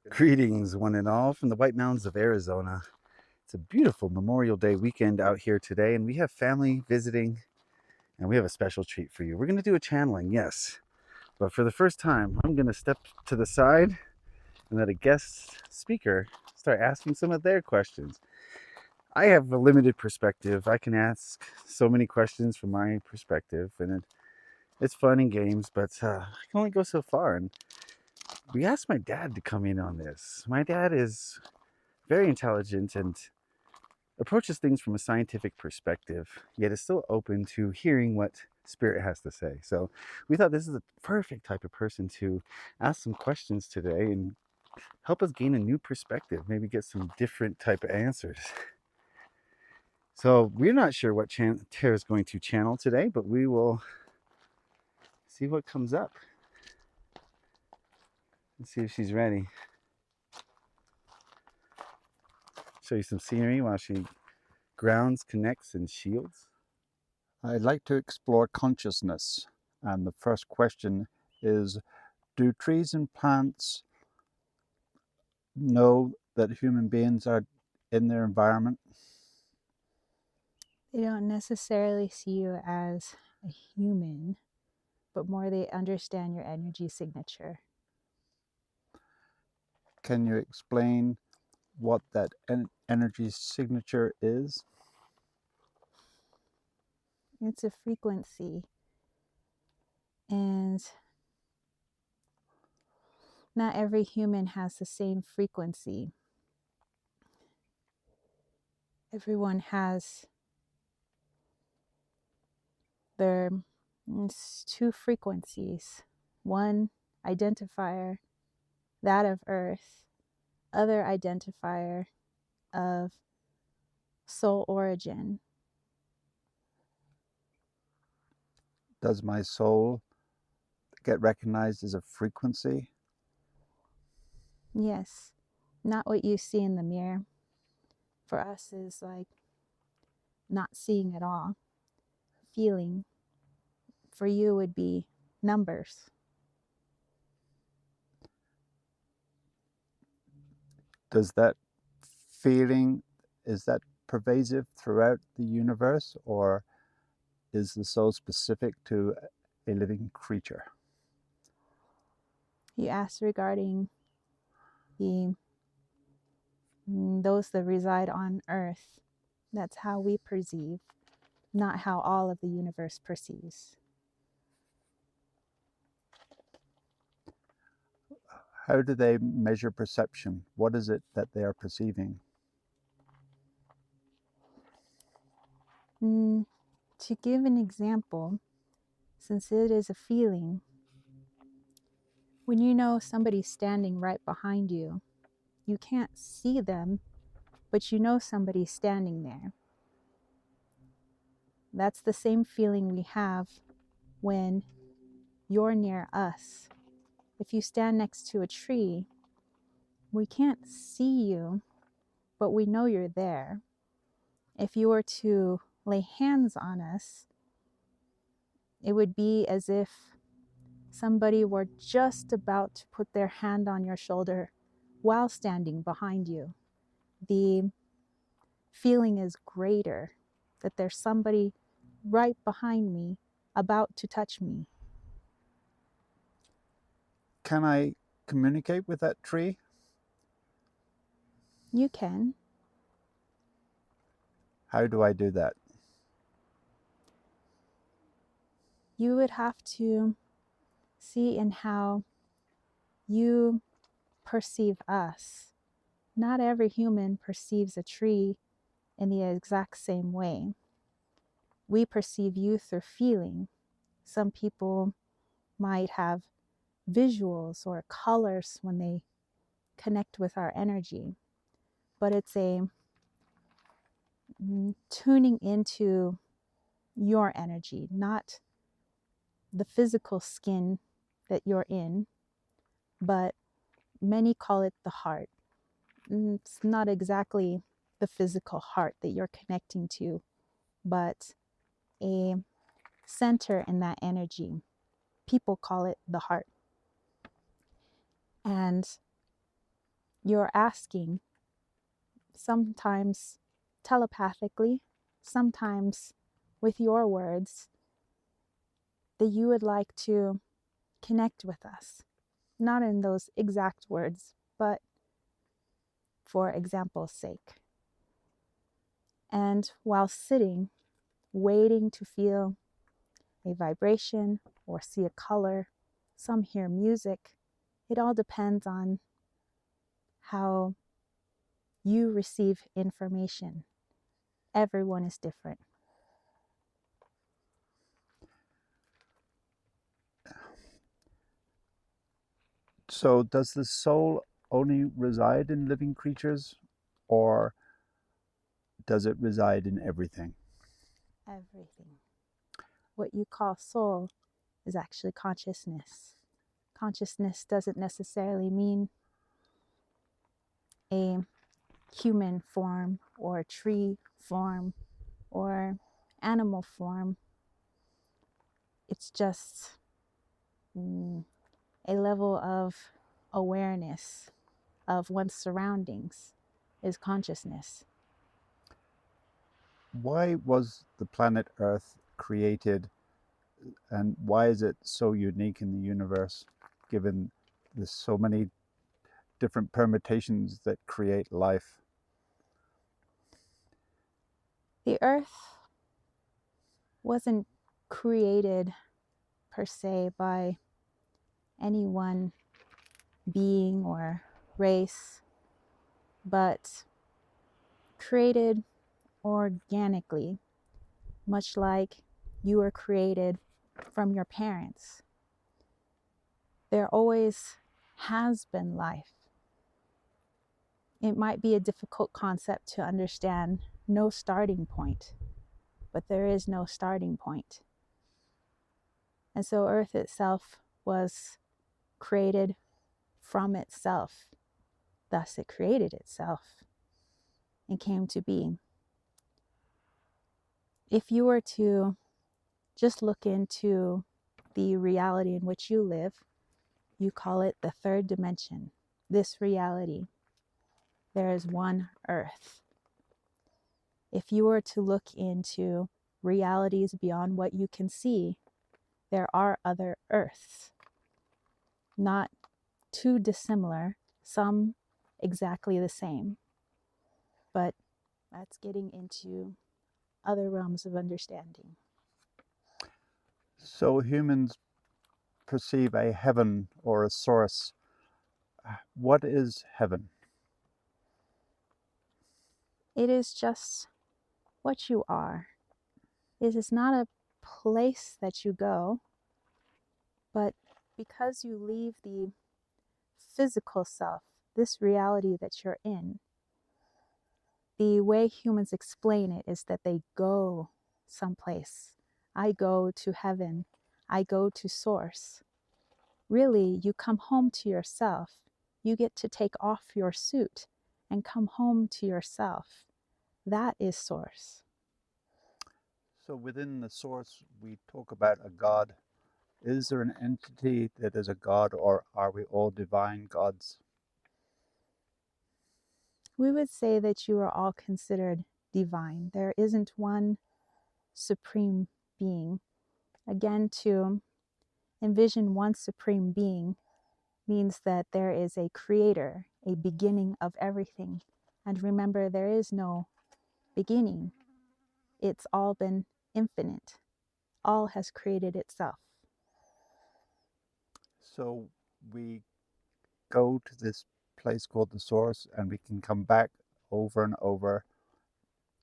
Greetings, one and all, from the White Mountains of Arizona. It's a beautiful Memorial Day weekend out here today, and we have family visiting, and we have a special treat for you. We're going to do a channeling, yes, but for the first time, I'm going to step to the side and let a guest speaker start asking some of their questions. I have a limited perspective. I can ask so many questions from my perspective, and it's fun and games, but I can only go so far. And we asked my dad to come in on this. My dad is very intelligent and approaches things from a scientific perspective, yet is still open to hearing what Spirit has to say. So we thought this is a perfect type of person to ask some questions today and help us gain a new perspective, maybe get some different type of answers. So we're not sure what Tara is going to channel today, but we will see what comes up. Let's see if she's ready. Show you some scenery while she grounds, connects, and shields. I'd like to explore consciousness. And the first question is, do trees and plants know that human beings are in their environment? They don't necessarily see you as a human, but more they understand your energy signature. Can you explain what that energy signature is? It's a frequency, and not every human has the same frequency. Everyone has their two frequencies. One identifier, that of Earth, other identifier of soul origin. Does my soul get recognized as a frequency? Yes, not what you see in the mirror. For us is like not seeing at all. Feeling for you would be numbers. Does that feeling, is that pervasive throughout the universe, or is the soul specific to a living creature? You asked regarding the those that reside on Earth. That's how we perceive, not how all of the universe perceives. How do they measure perception? What is it that they are perceiving? To give an example, since it is a feeling, when you know somebody's standing right behind you, you can't see them, but you know somebody's standing there. That's the same feeling we have when you're near us. If you stand next to a tree, we can't see you, but we know you're there. If you were to lay hands on us, it would be as if somebody were just about to put their hand on your shoulder while standing behind you. The feeling is greater that there's somebody right behind me about to touch me. Can I communicate with that tree? You can. How do I do that? You would have to see in how you perceive us. Not every human perceives a tree in the exact same way. We perceive you through feeling. Some people might have visuals or colors when they connect with our energy, but it's a tuning into your energy, not the physical skin that you're in, but many call it the heart. It's not exactly the physical heart that you're connecting to, but a center in that energy. People call it the heart. And you're asking, sometimes telepathically, sometimes with your words, that you would like to connect with us. Not in those exact words, but for example's sake. And while sitting, waiting to feel a vibration or see a color, some hear music, it all depends on how you receive information. Everyone is different. So does the soul only reside in living creatures, or does it reside in everything? Everything. What you call soul is actually consciousness. Consciousness doesn't necessarily mean a human form or tree form or animal form. It's just a level of awareness of one's surroundings is consciousness. Why was the planet Earth created, and why is it so unique in the universe, given there's so many different permutations that create life? The earth wasn't created per se by any one being or race, but created organically, much like you were created from your parents. There always has been life. It might be a difficult concept to understand, no starting point, but there is no starting point. And so Earth itself was created from itself. Thus, it created itself and came to be. If you were to just look into the reality in which you live, you call it the third dimension, this reality. There is one Earth. If you were to look into realities beyond what you can see, there are other Earths, not too dissimilar, some exactly the same, but that's getting into other realms of understanding. So humans perceive a heaven or a source. What is heaven? It is just what you are. It is not a place that you go, but because you leave the physical self, this reality that you're in, the way humans explain it is that they go someplace. I go to heaven. I go to source. Really, you come home to yourself. You get to take off your suit and come home to yourself. That is source. So within the source, we talk about a God. Is there an entity that is a God, or are we all divine gods? We would say that you are all considered divine. There isn't one supreme being. Again, to envision one supreme being means that there is a creator, a beginning of everything. And remember, there is no beginning. It's all been infinite. All has created itself. So we go to this place called the source, and we can come back over and over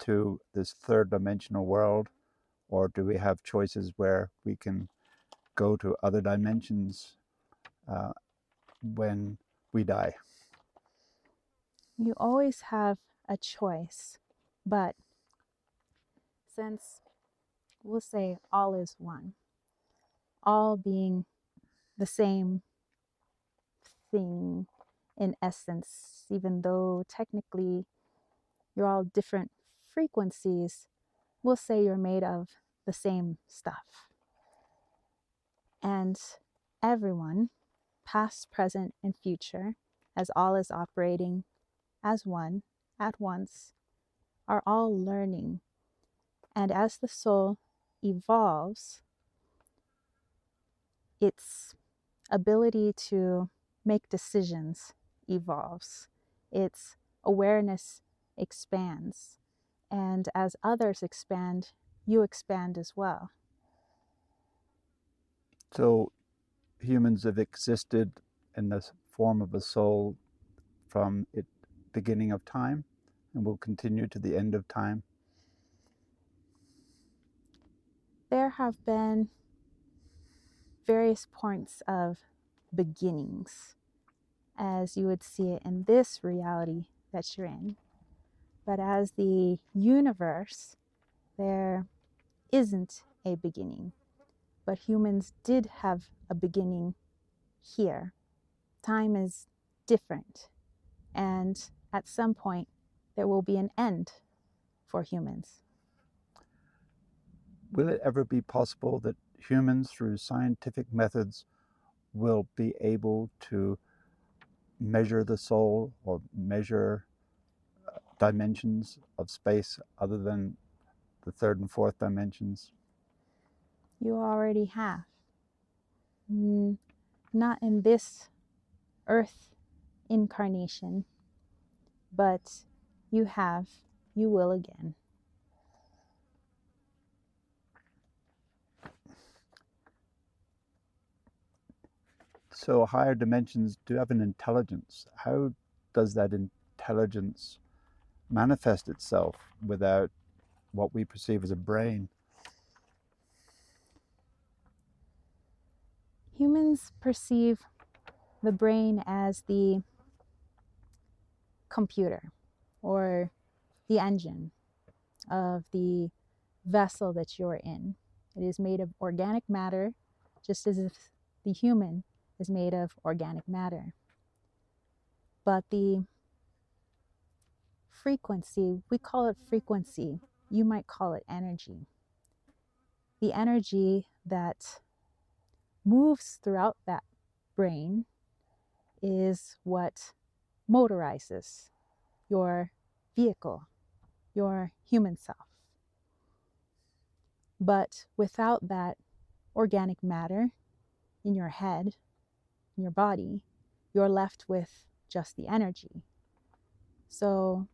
to this third dimensional world, or do we have choices where we can go to other dimensions when we die? You always have a choice, but since we'll say all is one, all being the same thing in essence, even though technically you're all different frequencies, we'll say you're made of the same stuff. And everyone, past, present, and future, as all is operating as one at once, are all learning. And as the soul evolves, its ability to make decisions evolves. Its awareness expands. And as others expand, you expand as well. So humans have existed in the form of a soul from the beginning of time and will continue to the end of time. There have been various points of beginnings, as you would see it in this reality that you're in. But as the universe, there isn't a beginning. But humans did have a beginning here. Time is different. And at some point, there will be an end for humans. Will it ever be possible that humans, through scientific methods, will be able to measure the soul or measure dimensions of space other than the third and fourth dimensions? You already have. Not in this earth incarnation, but you will again. So higher dimensions do have an intelligence. How does that intelligence manifest itself without what we perceive as a brain? Humans perceive the brain as the computer or the engine of the vessel that you're in. It is made of organic matter, just as if the human is made of organic matter. But the frequency, we call it frequency, you might call it energy. The energy that moves throughout that brain is what motorizes your vehicle, your human self. But without that organic matter in your head, in your body, you're left with just the energy. So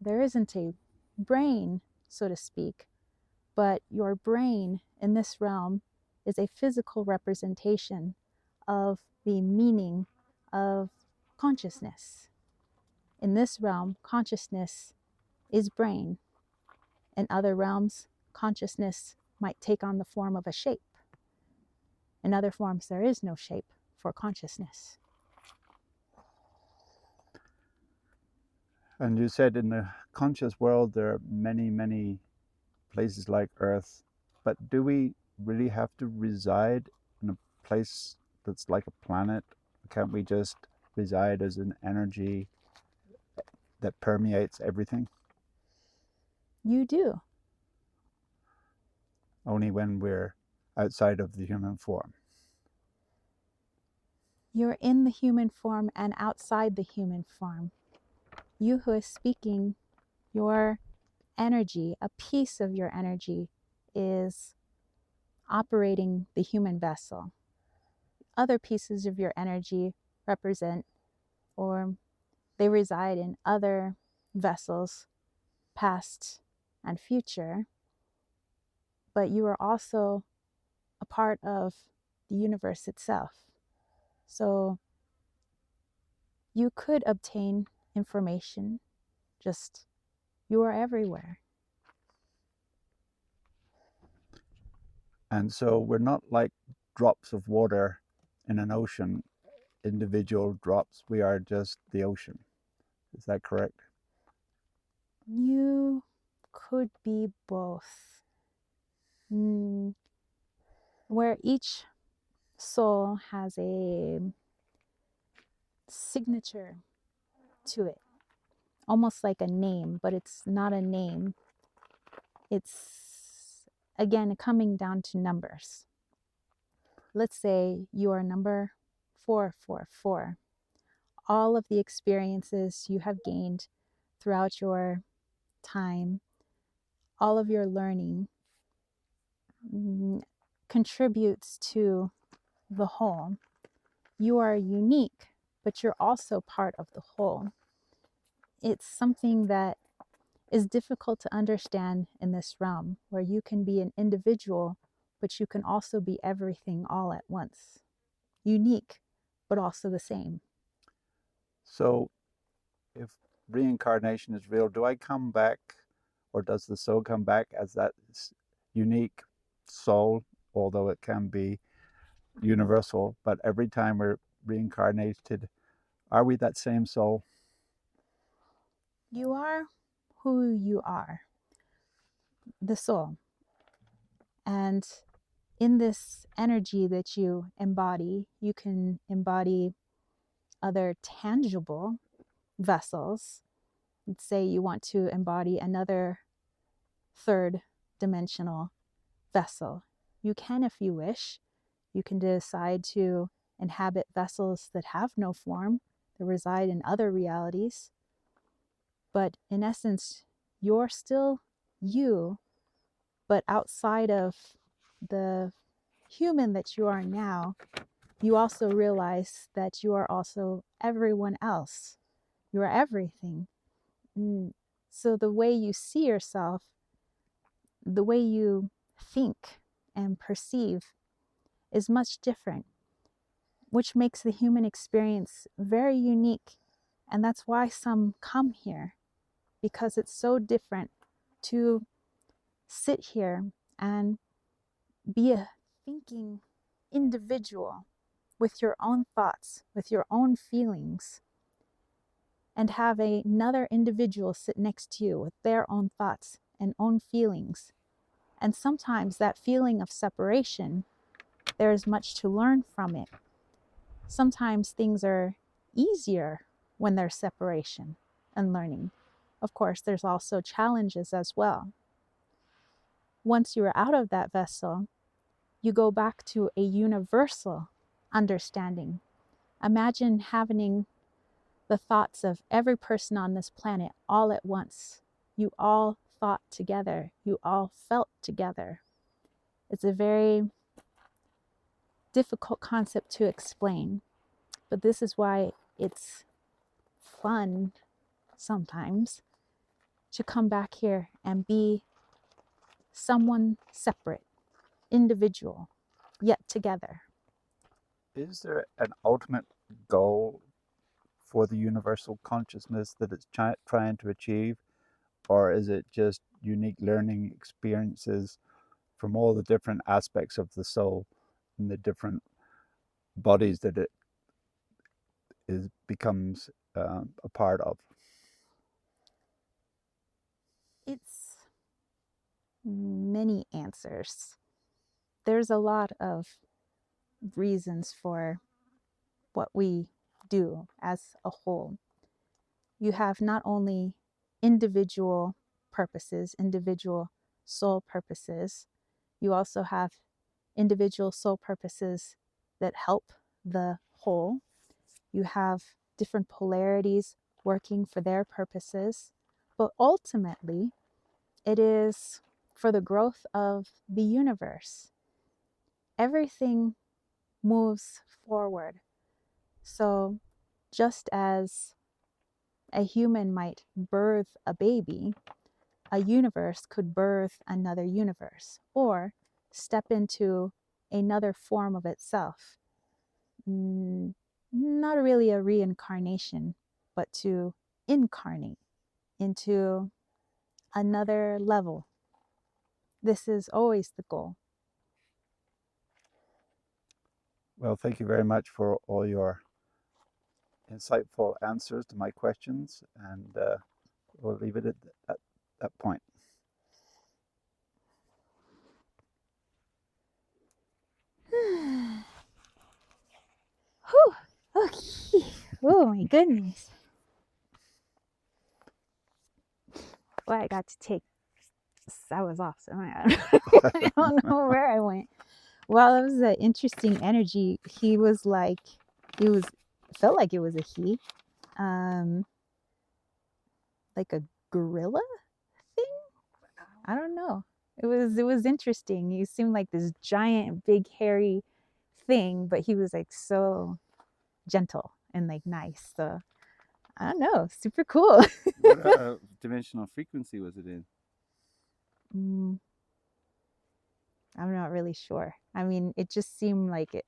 there isn't a brain, so to speak, but your brain in this realm is a physical representation of the meaning of consciousness. In this realm, consciousness is brain. In other realms, consciousness might take on the form of a shape. In other forms, there is no shape for consciousness. And you said in the conscious world there are many, many places like Earth, but do we really have to reside in a place that's like a planet? Can't we just reside as an energy that permeates everything? You do. Only when we're outside of the human form. You're in the human form and outside the human form. You who is speaking, your energy, a piece of your energy, is operating the human vessel. Other pieces of your energy represent, or they reside in other vessels, past and future. But you are also a part of the universe itself. So you could obtain information, just you are everywhere. And so we're not like drops of water in an ocean, individual drops. We are just the ocean. Is that correct? You could be both. Where each soul has a signature to it, almost like a name, but it's not a name. It's, again, coming down to numbers. Let's say you are number 444. all of the experiences you have gained throughout your time, all of your learning contributes to the whole. You are unique, but you're also part of the whole. It's something that is difficult to understand in this realm, where you can be an individual, but you can also be everything all at once. Unique, but also the same. So, if reincarnation is real, do I come back, or does the soul come back as that unique soul, although it can be universal? But every time we're reincarnated, are we that same soul? You are who you are, the soul. And in this energy that you embody, you can embody other tangible vessels. Let's say you want to embody another third dimensional vessel. You can if you wish. You can decide to inhabit vessels that have no form, that reside in other realities. But in essence, you're still you, but outside of the human that you are now, you also realize that you are also everyone else. You are everything. So the way you see yourself, the way you think and perceive is much different, which makes the human experience very unique. And that's why some come here, because it's so different to sit here and be a thinking individual with your own thoughts, with your own feelings, and have another individual sit next to you with their own thoughts and own feelings. And sometimes that feeling of separation, there is much to learn from it. Sometimes things are easier when there's separation and learning. Of course, there's also challenges as well. Once you are out of that vessel, you go back to a universal understanding. Imagine having the thoughts of every person on this planet all at once. You all thought together. You all felt together. It's a very difficult concept to explain, but this is why it's fun sometimes to come back here and be someone separate, individual, yet together. Is there an ultimate goal for the universal consciousness that it's trying to achieve? Or is it just unique learning experiences from all the different aspects of the soul and the different bodies that it becomes a part of? It's many answers. There's a lot of reasons for what we do as a whole. You have not only individual purposes, individual soul purposes, you also have individual soul purposes that help the whole. You have different polarities working for their purposes, but ultimately, it is for the growth of the universe. Everything moves forward. So, just as a human might birth a baby, a universe could birth another universe or step into another form of itself. Not really a reincarnation, but to incarnate into another level. This is always the goal. Well, thank you very much for all your insightful answers to my questions, and we'll leave it at that point. Whew. Okay. Oh my goodness. Well, I got to take. I was off, so I don't know where I went. Well, it was an interesting energy. He was felt like it was a he. Like a gorilla thing. I don't know. It was interesting. He seemed like this giant, big, hairy thing, but he was like so gentle and like nice. So I don't know, super cool. What dimensional frequency was it in? I'm not really sure. I mean, it just seemed like it.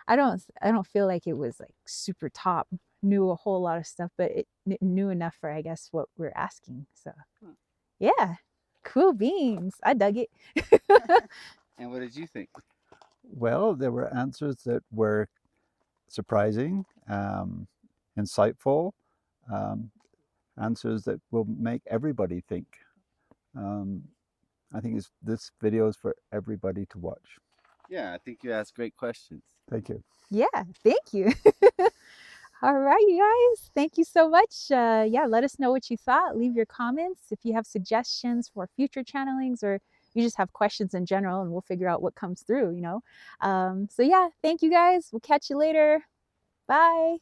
I don't feel like it was like super top, knew a whole lot of stuff, but it knew enough for I guess what we're asking. So yeah, cool beans. I dug it. And what did you think? Well, there were answers that were surprising, insightful, answers that will make everybody think. I think this video is for everybody to watch. Yeah, I think you asked great questions. Thank you. Yeah, thank you. All right, you guys. Thank you so much. Yeah, let us know what you thought. Leave your comments if you have suggestions for future channelings or you just have questions in general, and we'll figure out what comes through, So yeah, thank you guys. We'll catch you later. Bye.